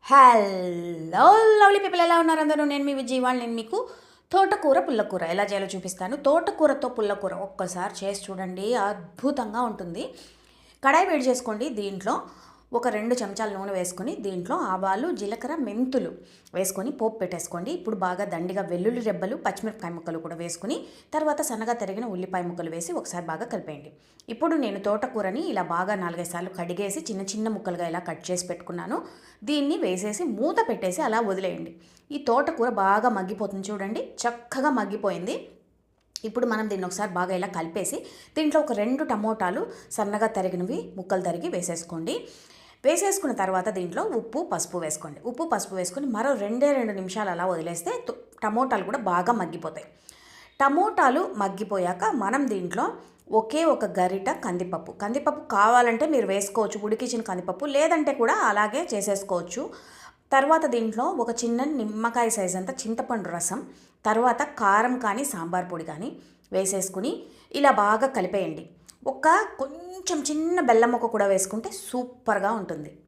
Hello lovely people, ఎలా ఉన్నారు అందరూ? నేను మీ విజయవాడ. నేను మీకు తోటకూర పుల్లకూర ఎలా చేయాలో చూపిస్తాను. తోటకూరతో పుల్లకూర ఒక్కసారి చేసి చూడండి, అద్భుతంగా ఉంటుంది. కడాయి వేడి చేసుకోండి. దీంట్లో ఒక 2 చెంచాల నూనె వేసుకొని దీంట్లో ఆవాలు, జీలకర్ర, మెంతులు వేసుకొని పోపు పెట్టేసుకోండి. ఇప్పుడు బాగా దండిగా వెల్లుల్లి రెబ్బలు, పచ్చిమిరపకాయ ముక్కలు కూడా వేసుకుని తర్వాత సన్నగా తరిగిన ఉల్లిపాయ ముక్కలు వేసి ఒకసారి బాగా కలిపేయండి. ఇప్పుడు నేను తోటకూరని ఇలా బాగా 4-5 సార్లు కడిగేసి చిన్న చిన్న ముక్కలుగా ఇలా కట్ చేసి పెట్టుకున్నాను. దీన్ని వేసేసి మూత పెట్టేసి అలా వదిలేయండి. ఈ తోటకూర బాగా మగ్గిపోతుంది చూడండి, చక్కగా మగ్గిపోయింది. ఇప్పుడు మనం దీన్ని ఒకసారి బాగా ఇలా కలిపేసి దీంట్లో ఒక 2 టమోటాలు సన్నగా తరిగినవి ముక్కలు తరిగి వేసేసుకోండి. వేసేసుకున్న తర్వాత దీంట్లో ఉప్పు పసుపు వేసుకోండి. ఉప్పు పసుపు వేసుకొని మరో 2 నిమిషాలు అలా వదిలేస్తే టమోటాలు కూడా బాగా మగ్గిపోతాయి. టమోటాలు మగ్గిపోయాక మనం దీంట్లో ఒకే ఒక గరిట కందిపప్పు కావాలంటే మీరు వేసుకోవచ్చు, ఉడికించిన కందిపప్పు, లేదంటే కూడా అలాగే చేసేసుకోవచ్చు. తర్వాత దీంట్లో ఒక చిన్న నిమ్మకాయ సైజ్ అంతా చింతపండు రసం, తర్వాత కారం కానీ సాంబార్ పొడి కానీ వేసేసుకుని ఇలా బాగా కలిపేయండి. కొంచెం చిన్న బెల్లం ముక్క కూడా వేసుకుంటే సూపర్గా ఉంటుంది.